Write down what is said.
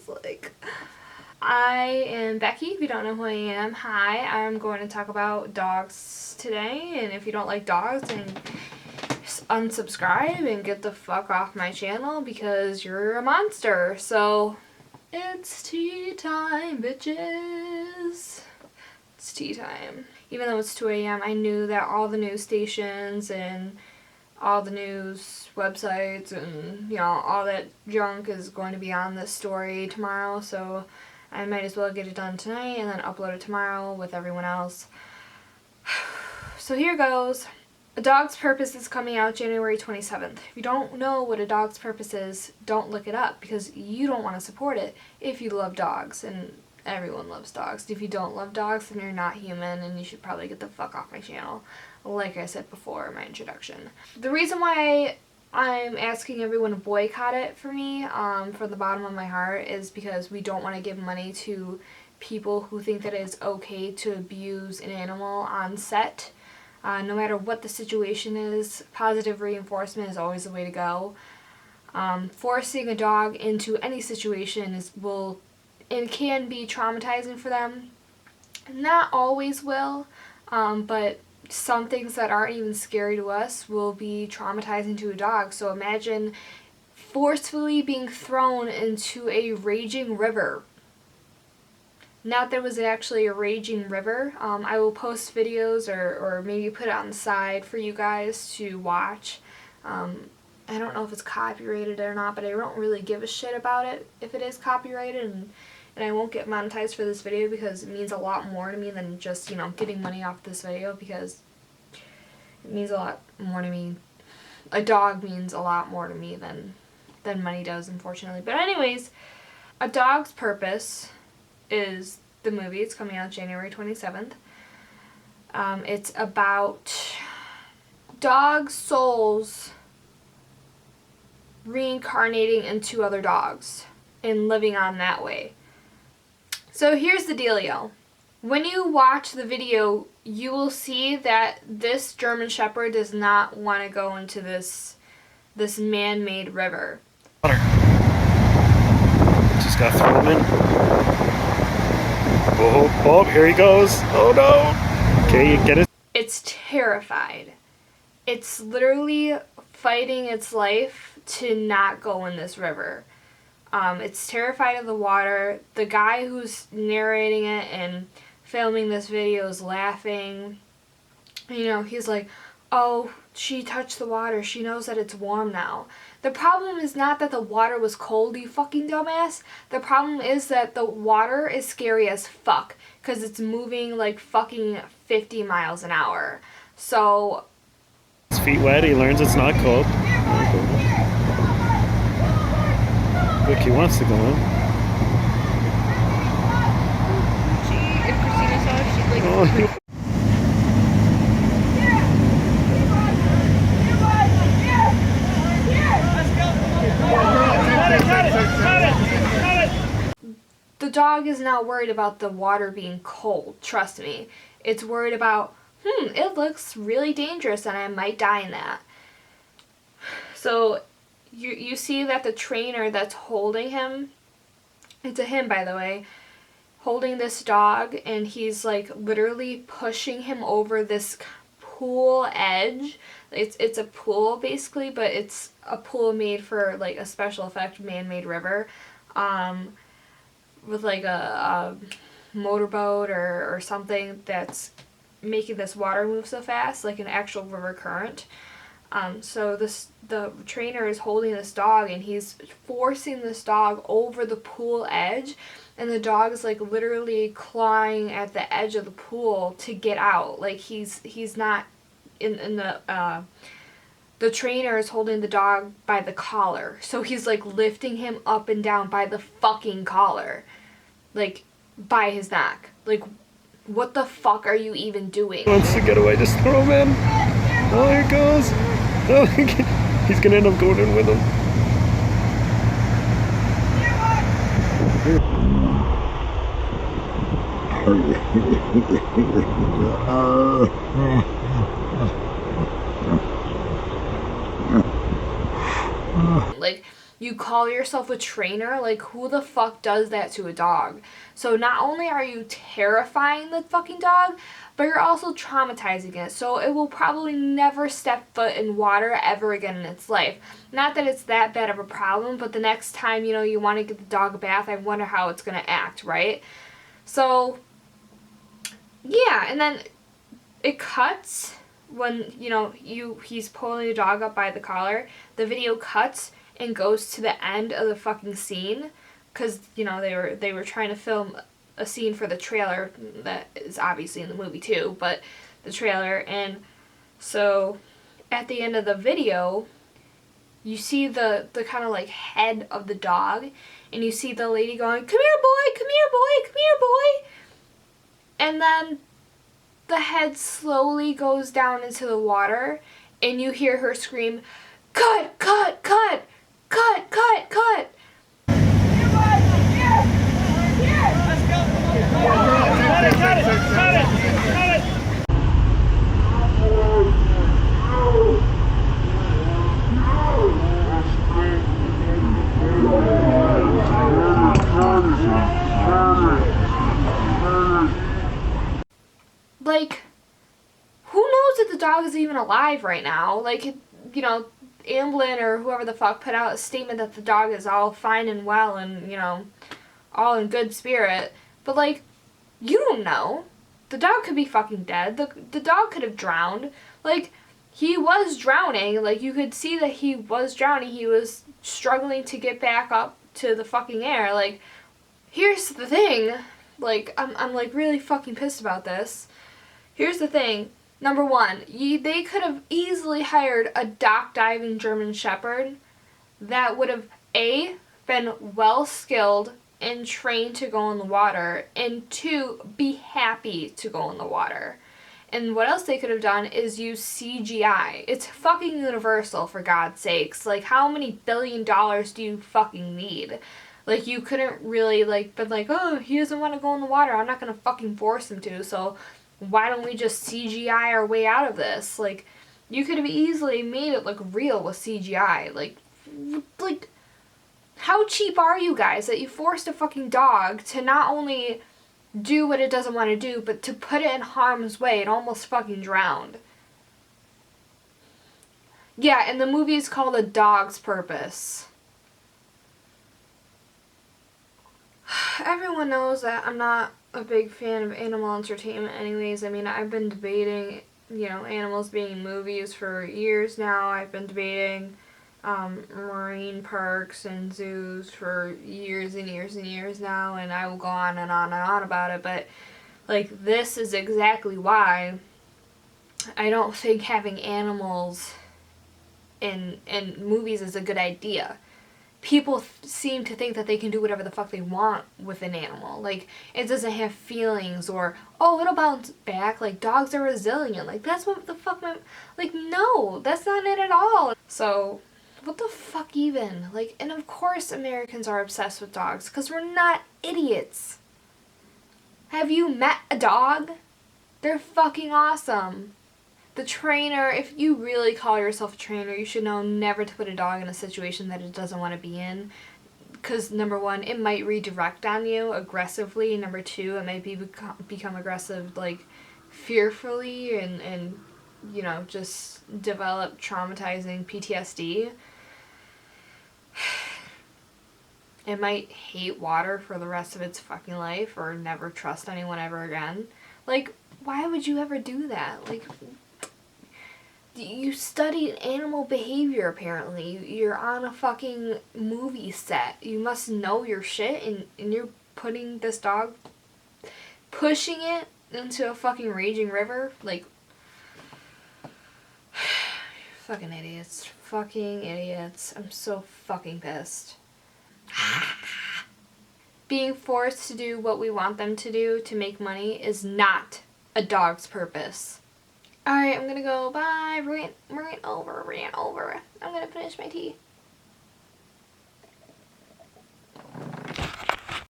like. I am Becky, if you don't know who I am. Hi, I'm going to talk about dogs today, and if you don't like dogs, then just unsubscribe and get the fuck off my channel because you're a monster. So, it's tea time, bitches. It's tea time. Even though it's 2 a.m., I knew that all the news stations and all the news websites and, you know, all that junk is going to be on this story tomorrow, so I might as well get it done tonight and then upload it tomorrow with everyone else. So here goes. A Dog's Purpose is coming out January 27th. If you don't know what A Dog's Purpose is, don't look it up because you don't want to support it if you love dogs, and everyone loves dogs. If you don't love dogs, then you're not human and you should probably get the fuck off my channel, like I said before in my introduction. The reason why I'm asking everyone to boycott it for me, from the bottom of my heart, is because we don't want to give money to people who think that it's okay to abuse an animal on set. No matter what the situation is, positive reinforcement is always the way to go. Forcing a dog into any situation can be traumatizing for them. Not always will, but some things that aren't even scary to us will be traumatizing to a dog. So imagine forcefully being thrown into a raging river. Not that it was actually a raging river. I will post videos or maybe put it on the side for you guys to watch. I don't know if it's copyrighted or not, but I don't really give a shit about it if it is copyrighted, and I won't get monetized for this video because it means a lot more to me than just, you know, getting money off this video, because it means a lot more to me. A dog means a lot more to me than money does, unfortunately. But anyways, A Dog's Purpose is the movie. It's coming out January 27th. It's about dog souls reincarnating into other dogs and living on that way. So here's the dealio. When you watch the video, you will see that this German Shepherd does not want to go into this man-made river. Water. Just gotta throw him in. Oh, here he goes. Oh no. Okay, you get it. It's terrified. It's literally fighting its life to not go in this river. It's terrified of the water. The guy who's narrating it and filming this video is laughing. You know, he's like, oh, she touched the water. She knows that it's warm now. The problem is not that the water was cold, you fucking dumbass. The problem is that the water is scary as fuck because it's moving like fucking 50 miles an hour. So his feet wet, he learns it's not cold. Look, he wants to go in. If Christina saw it, she'd like... Oh, the dog is not worried about the water being cold, trust me. It's worried about, it looks really dangerous and I might die in that. So you see that the trainer that's holding him, it's a him by the way, holding this dog, and he's like literally pushing him over this pool edge. It's a pool basically, but it's a pool made for like a special effect man-made river, with like a motorboat or something that's making this water move so fast, like an actual river current. So the trainer is holding this dog and he's forcing this dog over the pool edge, and the dog is like literally clawing at the edge of the pool to get out. Like he's not in the trainer is holding the dog by the collar, so he's like lifting him up and down by the fucking collar, like by his neck. Like, what the fuck are you even doing? He wants to get away, just throw him in. Oh, here it goes. Oh, he's gonna end up going in with him. Like, you call yourself a trainer. Like, who the fuck does that to a dog? So not only are you terrifying the fucking dog, but you're also traumatizing it. So it will probably never step foot in water ever again in its life. Not that it's that bad of a problem, but the next time, you know, you want to give the dog a bath, I wonder how it's going to act, right? So, yeah, and then it cuts when, you know, he's pulling the dog up by the collar. The video cuts and goes to the end of the fucking scene, because, you know, they were trying to film a scene for the trailer that is obviously in the movie too, but the trailer. And so at the end of the video, you see the kind of like head of the dog, and you see the lady going, "Come here, boy, come here, boy, come here, boy." And then the head slowly goes down into the water, and you hear her scream, "Cut, cut, cut, cut, cut, cut." Like, who knows if the dog is even alive right now? Like, you know, Amblin or whoever the fuck put out a statement that the dog is all fine and well and, you know, all in good spirit. But, like, you don't know. The dog could be fucking dead. The dog could have drowned. Like, he was drowning. Like, you could see that he was drowning. He was struggling to get back up to the fucking air. Like, here's the thing. Like, I'm like, really fucking pissed about this. Here's the thing. Number one, they could have easily hired a dock diving German Shepherd that would have, A, been well skilled and trained to go in the water, and 2, be happy to go in the water. And what else they could have done is use CGI. It's fucking Universal, for God's sakes. Like, how many $1 billion do you fucking need? Like, you couldn't really, like, been like, oh, he doesn't want to go in the water, I'm not gonna fucking force him to, so why don't we just CGI our way out of this? Like, you could have easily made it look real with CGI. Like, how cheap are you guys that you forced a fucking dog to not only do what it doesn't want to do, but to put it in harm's way? It almost fucking drowned. Yeah, and the movie is called A Dog's Purpose. Everyone knows that I'm not a big fan of animal entertainment anyways. I mean, I've been debating, you know, animals being in movies for years now. I've been debating marine parks and zoos for years and years and years now, and I will go on and on and on about it, but, like, this is exactly why I don't think having animals in movies is a good idea. People seem to think that they can do whatever the fuck they want with an animal. Like, it doesn't have feelings, or, oh, it'll bounce back. Like, dogs are resilient. Like, that's what the fuck like, no, that's not it at all. So, what the fuck even? Like, and of course Americans are obsessed with dogs, because we're not idiots. Have you met a dog? They're fucking awesome. The trainer, if you really call yourself a trainer, you should know never to put a dog in a situation that it doesn't want to be in. Because, number one, it might redirect on you aggressively. Number two, it might become aggressive, like, fearfully and, you know, just develop traumatizing PTSD. It might hate water for the rest of its fucking life or never trust anyone ever again. Like, why would you ever do that? Like, you studied animal behavior, apparently. You're on a fucking movie set. You must know your shit, and you're putting this dog, pushing it into a fucking raging river? Like, fucking idiots. Fucking idiots. I'm so fucking pissed. Being forced to do what we want them to do to make money is not a dog's purpose. Alright, I'm gonna go. Bye. Rant over. I'm gonna finish my tea.